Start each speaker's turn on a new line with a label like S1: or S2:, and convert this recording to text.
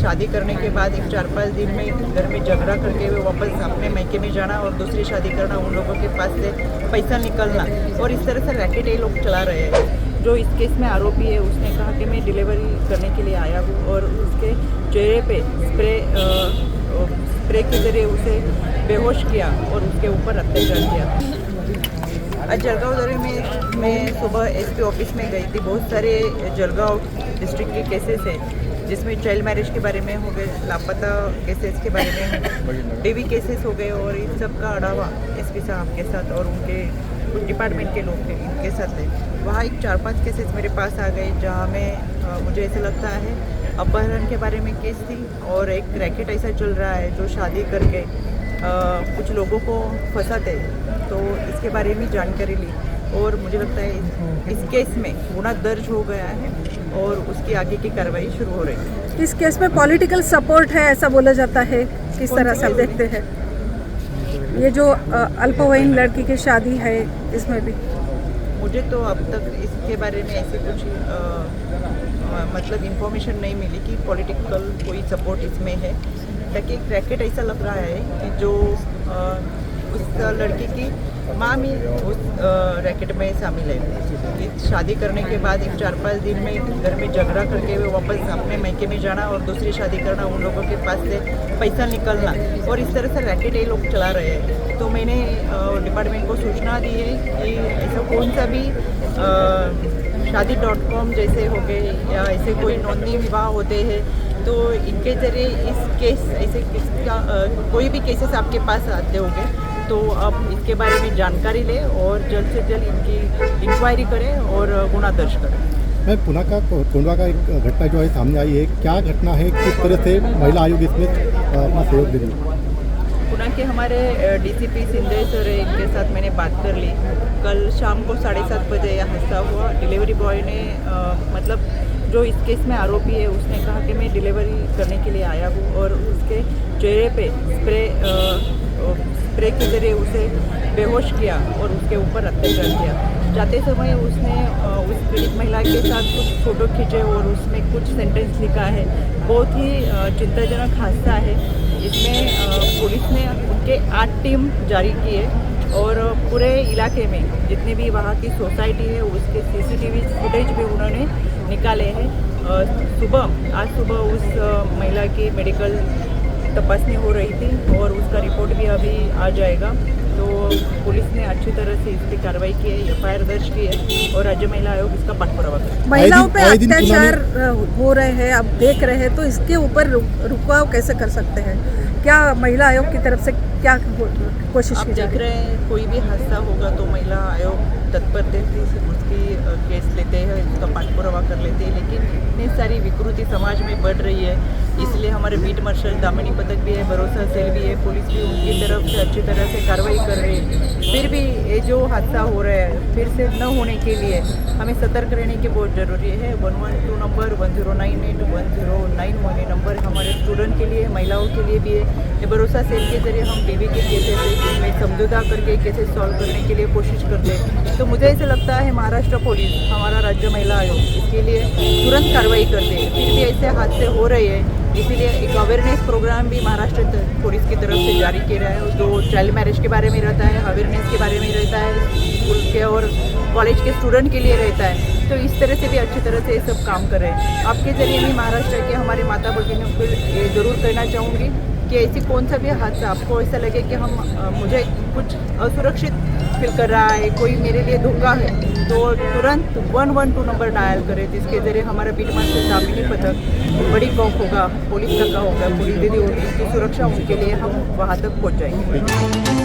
S1: शादी करने के बाद एक 4-5 दिन में घर में झगड़ा करके वो वापस अपने मायके में जाना और दूसरी शादी करना, उन लोगों के पास से पैसा निकलना, और इस तरह से रैकेट ये लोग चला रहे हैं। जो इस केस में आरोपी है उसने कहा कि मैं डिलीवरी करने के लिए आया हूँ, और उसके चेहरे पे स्प्रे के जरिए उसे बेहोश किया और उसके ऊपर अत्याचार किया। आज जलगांव दौरे में मैं सुबह एसपी ऑफिस में गई थी। बहुत सारे जलगांव डिस्ट्रिक्ट के केसेस हैं जिसमें चाइल्ड मैरिज के बारे में हो गए, लापता केसेस के बारे में डेवी केसेस हो गए, और इन सब का अड़ावा एसपी साहब के साथ और उनके कुछ डिपार्टमेंट के लोग थे इनके साथ थे। वहाँ एक 4-5 केसेस मेरे पास आ गए जहाँ में मुझे ऐसा लगता है अपहरण के बारे में केस थी, और एक रैकेट ऐसा चल रहा है जो शादी करके कुछ लोगों को फंसाते, तो इसके बारे में जानकारी ली, और मुझे लगता है इस केस में गुना दर्ज हो गया है और उसकी आगे की कार्रवाई शुरू हो रही है।
S2: इस केस में पॉलिटिकल सपोर्ट है ऐसा बोला जाता है, किस तरह से आप देखते हैं? ये जो अल्पवयीन लड़की की शादी है इसमें भी
S1: मुझे तो अब तक इसके बारे में ऐसे कुछ मतलब इन्फॉर्मेशन नहीं मिली कि पॉलिटिकल कोई सपोर्ट इसमें है, ताकि एक रैकेट ऐसा लग रहा है कि जो उस लड़की की माँ भी उस रैकेट में शामिल है। कि शादी करने के बाद एक 4-5 दिन में घर में झगड़ा करके वो वापस अपने मायके में जाना और दूसरी शादी करना, उन लोगों के पास से पैसा निकलना, और इस तरह से रैकेट ये लोग चला रहे हैं। तो मैंने डिपार्टमेंट को सूचना दी है कि ऐसा कौन सा भी शादी.com जैसे हो गए या ऐसे कोई नोंदनी विवाह होते हैं, तो इनके जरिए इस केस ऐसे किसका कोई भी केसेस आपके पास आते होंगे, तो आप इसके बारे में जानकारी लें और जल्द से जल्द इनकी इंक्वायरी करें और गुना दर्ज करें।
S3: मैं पुणे का कोंडवा का एक घटना जो है सामने आई है, क्या घटना है, किस तरह से महिला आयोग इसमें अपना सहयोग दे रही है?
S1: पुणे के हमारे डीसीपी सिंधे सर इनके साथ मैंने बात कर ली। कल शाम को 7:30 बजे यह हादसा हुआ। डिलीवरी बॉय ने मतलब जो इस केस में आरोपी है उसने कहा कि मैं डिलीवरी करने के लिए आया हूँ, और उसके चेहरे पे स्प्रे के जरिए उसे बेहोश किया और उसके ऊपर अत्याचार किया। जाते समय उसने उस पीड़ित महिला के साथ कुछ फ़ोटो खींचे और उसमें कुछ सेंटेंस लिखा है। बहुत ही चिंताजनक हादसा है। इसमें पुलिस ने उनके 8 टीम जारी की है, और पूरे इलाके में जितनी भी वहाँ की सोसाइटी है उसके सीसीटीवी फुटेज भी उन्होंने निकाले हैं। आज सुबह उस महिला की मेडिकल तपासनी हो रही थी और उसका रिपोर्ट भी अभी आ जाएगा। तो पुलिस ने अच्छी तरह से इस पर कार्रवाई की है, एफआईआर दर्ज की है, और राज्य महिला आयोग इसका पटपुरावा करेगा।
S2: महिलाओं पे अत्याचार हो रहे हैं, आप देख रहे हैं, तो इसके ऊपर रुकाव कैसे कर सकते हैं? क्या महिला आयोग की तरफ से क्या कोशिश की जा रही है?
S1: देख रहे हैं कोई भी हादसा होगा तो महिला आयोग तत्पर रहती है, उसकी केस लेते हैं, उसका पटपुरावा कर लेते हैं, लेकिन इतनी सारी विकृति समाज में बढ़ रही है, इसलिए हमारे बीट मार्शल दामिनी पथक भी है, भरोसा सेल भी है, पुलिस भी उनकी तरफ से अच्छी तरह से कार्रवाई कर रही है। फिर भी ये जो हादसा हो रहा है फिर से न होने के लिए हमें सतर्क रहने की बहुत ज़रूरी है। 112 नंबर, 1098, 1091 नंबर हमारे स्टूडेंट के लिए, महिलाओं के लिए भी है। ये भरोसा सेल के जरिए हम टीवी के केसेस में समझौता करके केसेस सॉल्व करने के लिए कोशिश करते हैं। तो मुझे ऐसा लगता है महाराष्ट्र पुलिस, हमारा राज्य महिला आयोग इसके लिए तुरंत कार्रवाई करते हैं। फिर भी ऐसे हादसे हो रहे हैं, इसीलिए एक अवेयरनेस प्रोग्राम भी महाराष्ट्र पुलिस की तरफ से जारी किया रहा है, जो चाइल्ड मैरिज के बारे में रहता है, अवेयरनेस के बारे में रहता है, स्कूल के और कॉलेज के स्टूडेंट के लिए रहता है। तो इस तरह से भी अच्छी तरह से ये सब काम कर रहे हैं। आपके जरिए मैं महाराष्ट्र के हमारे माता भगिनियों को ये ज़रूर कहना चाहूँगी कि ऐसी कौन सा भी हादसा आपको ऐसा लगे कि मुझे कुछ असुरक्षित फील कर रहा है, कोई मेरे लिए धोखा है, तो तुरंत 112 नंबर डायल करें, जिसके जरिए हमारा बीट मार्शल दामिनी पथक बड़ी कॉप होगा, पुलिस का होगा, पुलिस दीदी होगी, इसकी सुरक्षा उनके लिए हम वहाँ तक पहुँच जाएंगे।